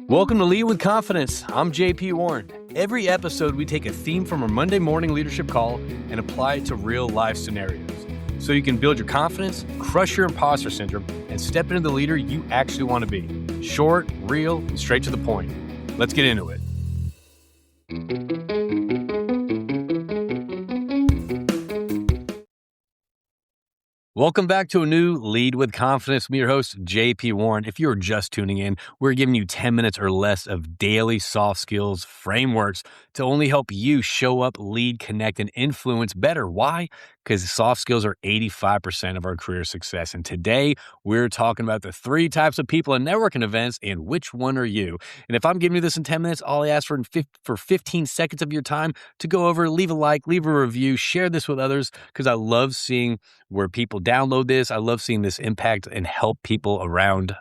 Welcome to Lead with Confidence. I'm JP Warren. Every episode, we take a theme from our Monday morning leadership call and apply it to real life scenarios so you can build your confidence, crush your imposter syndrome, and step into the leader you actually want to be. Short, real, and straight to the point. Let's get into it. Welcome back to a new Lead with Confidence. I'm your host, JP Warren. If you're just tuning in, we're giving you 10 minutes or less of daily soft skills frameworks to only help you show up, lead, connect, and influence better. Why? Because soft skills are 85% of our career success. And today, we're talking about the 3 types of people in networking events and which one are you. And if I'm giving you this in 10 minutes, all I ask for 15 seconds of your time to go over, leave a like, leave a review, share this with others, because I love seeing where people download this. I love seeing this impact and help people around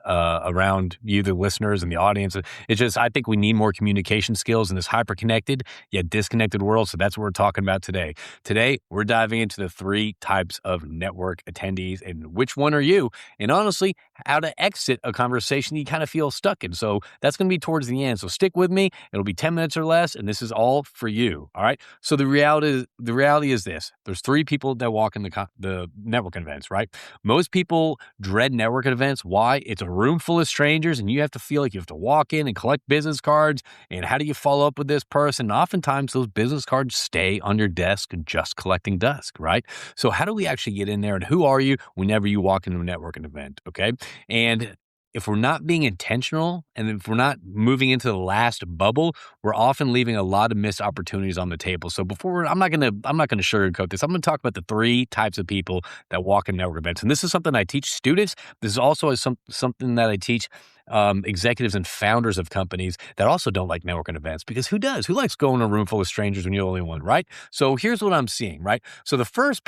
you, the listeners and the audience. It's just, I think we need more communication skills in this hyper-connected yet disconnected world. So that's what we're talking about today. Today, we're diving into the 3 types of network attendees and which one are you? And honestly, how to exit a conversation you kind of feel stuck in. So that's going to be towards the end. So stick with me. It'll be 10 minutes or less, and this is all for you. All right. So the reality is this: there's 3 people that walk in the network events, right? Most people dread networking events. Why? It's a room full of strangers, and you have to feel like you have to walk in and collect business cards. And how do you follow up with this person? And oftentimes those business cards stay on your desk just collecting dust, right? So how do we actually get in there, and who are you whenever you walk into a networking event? Okay. And if we're not being intentional and if we're not moving into the last bubble, we're often leaving a lot of missed opportunities on the table. So I'm not gonna sugarcoat this. I'm gonna talk about the 3 types of people that walk in network events. And this is something I teach students. This is also something that I teach executives and founders of companies that also don't like networking events, because who does? Who likes going to a room full of strangers when you're the only one, right? So here's what I'm seeing, right? So the first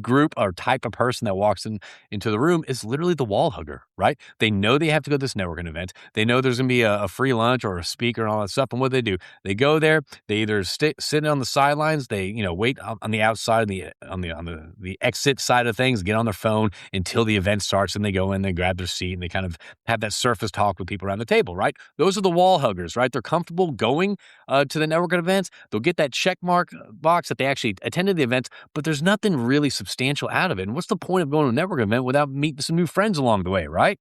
group or type of person that walks into the room is literally the wall hugger, right? They know they have to go to this networking event. They know there's going to be a free lunch or a speaker and all that stuff. And what do? They go there. They either sit on the sidelines. They wait on the outside, on the exit side of things, get on their phone until the event starts, and they go in, they grab their seat, and they kind of have that surface talk with people around the table, right? Those are the wall huggers, right? They're comfortable going to the networking events. They'll get that check mark box that they actually attended the event, but there's nothing really substantial out of it. And what's the point of going to a networking event without meeting some new friends along the way, right?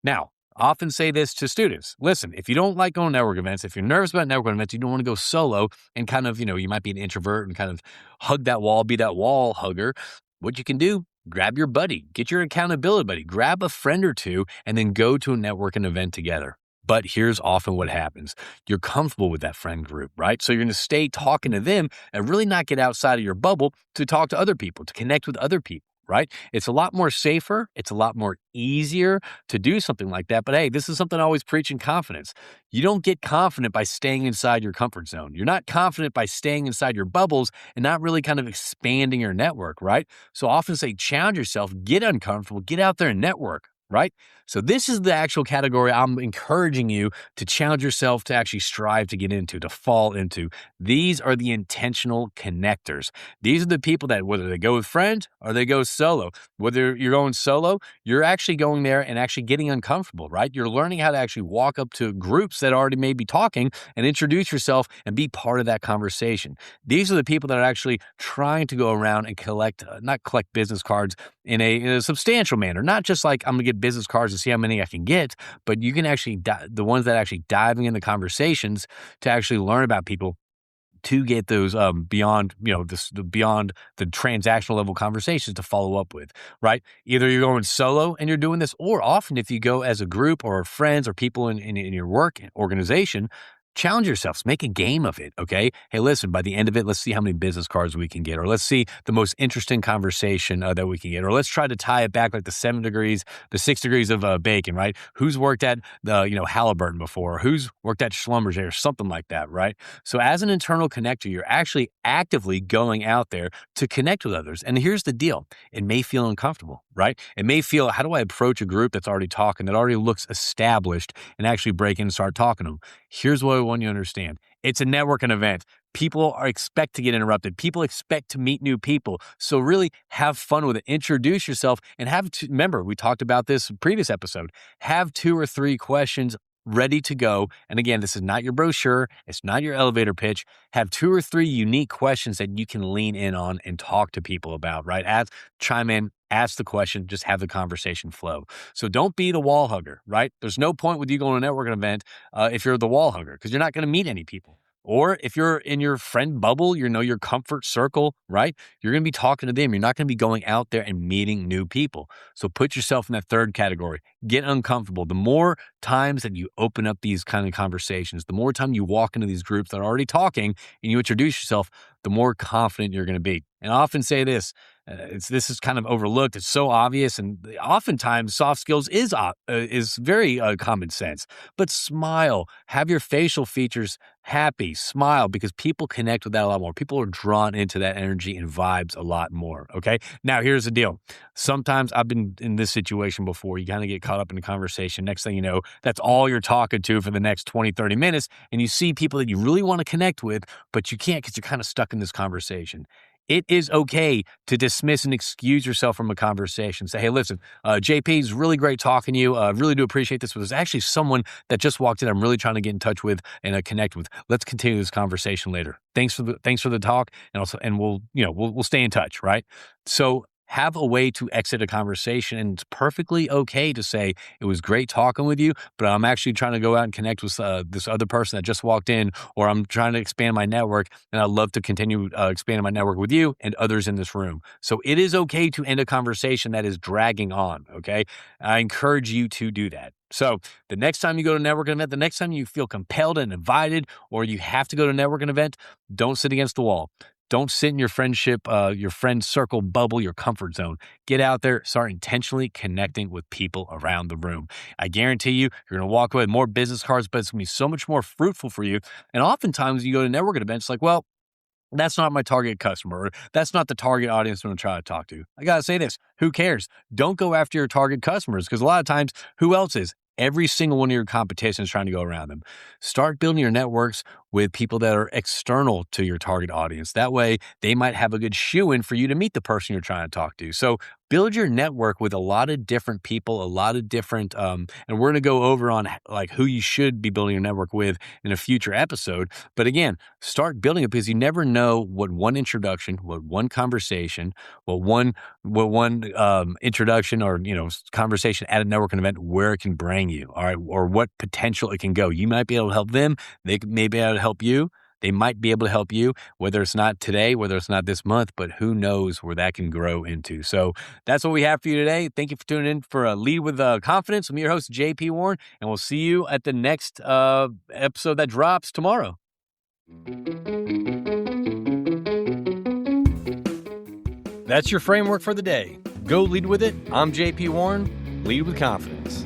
Now, I often say this to students. Listen, if you don't like going to network events, if you're nervous about networking events, you don't want to go solo and kind of, you might be an introvert and kind of hug that wall, be that wall hugger. What you can do, grab your buddy, get your accountability buddy, grab a friend or 2, and then go to a networking event together. But here's often what happens. You're comfortable with that friend group, right? So you're going to stay talking to them and really not get outside of your bubble to talk to other people, to connect with other people, right? It's a lot more safer. It's a lot more easier to do something like that. But hey, this is something I always preach in confidence. You don't get confident by staying inside your comfort zone. You're not confident by staying inside your bubbles and not really kind of expanding your network, right? So I often say, challenge yourself, get uncomfortable, get out there and network, right? So this is the actual category I'm encouraging you to challenge yourself to actually strive to get into, to fall into. These are the intentional connectors. These are the people that, whether they go with friends or they go solo, whether you're going solo, you're actually going there and actually getting uncomfortable, right? You're learning how to actually walk up to groups that already may be talking and introduce yourself and be part of that conversation. These are the people that are actually trying to go around and not collect business cards in a substantial manner, not just like I'm going to get business cards and see how many I can get, but you can actually, the ones that actually diving into conversations to actually learn about people, to get those beyond the transactional level conversations to follow up with, right? Either you're going solo and you're doing this, or often if you go as a group or friends or people in your work organization, challenge yourselves, make a game of it, okay? Hey, listen, by the end of it, let's see how many business cards we can get, or let's see the most interesting conversation that we can get, or let's try to tie it back like the 6 degrees of bacon, right? Who's worked at the, Halliburton before, or who's worked at Schlumberger or something like that, right? So as an internal connector, you're actually actively going out there to connect with others. And here's the deal. It may feel uncomfortable, right? It may feel, how do I approach a group that's already talking, that already looks established, and actually break in and start talking to them? Here's what I want you to understand. It's a networking event. People expect to get interrupted. People expect to meet new people. So really have fun with it. Introduce yourself and remember, we talked about this in previous episode, have 2 or 3 questions ready to go. And again, this is not your brochure. It's not your elevator pitch. Have 2 or 3 unique questions that you can lean in on and talk to people about, right? Chime in, ask the question, just have the conversation flow. So don't be the wall hugger, right? There's no point with you going to a networking event if you're the wall hugger, because you're not going to meet any people. Or if you're in your friend bubble, your comfort circle, right? You're going to be talking to them. You're not going to be going out there and meeting new people. So put yourself in that third category. Get uncomfortable. The more times that you open up these kind of conversations, the more time you walk into these groups that are already talking and you introduce yourself, the more confident you're going to be. And I often say this, this is kind of overlooked. It's so obvious. And oftentimes soft skills is very common sense, but smile, have your facial features happy, smile, because people connect with that a lot more. People are drawn into that energy and vibes a lot more. Okay. Now here's the deal. Sometimes I've been in this situation before. You kind of get caught up in a conversation. Next thing you know, that's all you're talking to for the next 20, 30 minutes. And you see people that you really want to connect with, but you can't because you're kind of stuck in this conversation. It is okay to dismiss and excuse yourself from a conversation. Say, hey, listen, JP, it's really great talking to you. I really do appreciate this. But there's actually someone that just walked in I'm really trying to get in touch with and connect with. Let's continue this conversation later. Thanks for the talk, and we'll stay in touch, right? So have a way to exit a conversation, and it's perfectly okay to say, it was great talking with you, but I'm actually trying to go out and connect with this other person that just walked in, or I'm trying to expand my network, and I'd love to continue expanding my network with you and others in this room. So it is okay to end a conversation that is dragging on, okay? I encourage you to do that. So the next time you go to a networking event, the next time you feel compelled and invited, or you have to go to a networking event, don't sit against the wall. Don't sit in your friendship, your friend circle bubble, your comfort zone. Get out there, start intentionally connecting with people around the room. I guarantee you, you're going to walk away with more business cards, but it's going to be so much more fruitful for you. And oftentimes you go to networking events like, well, that's not my target customer, or that's not the target audience I'm going to try to talk to. I got to say this, who cares? Don't go after your target customers, because a lot of times, who else is? Every single one of your competition is trying to go around them. Start building your networks with people that are external to your target audience. That way, they might have a good shoe-in for you to meet the person you're trying to talk to. So build your network with a lot of different people, a lot of different, and we're going to go over on like who you should be building your network with in a future episode. But again, start building it, because you never know what one introduction, what one conversation, what one introduction or conversation at a networking event, where it can bring you, all right, or what potential it can go. You might be able to help them. They may be able to help you. They might be able to help you, whether it's not today, whether it's not this month, but who knows where that can grow into. So that's what we have for you today. Thank you for tuning in for a Lead with Confidence. I'm your host, JP Warren, and we'll see you at the next episode that drops tomorrow. That's your framework for the day. Go lead with it. I'm JP Warren. Lead with confidence.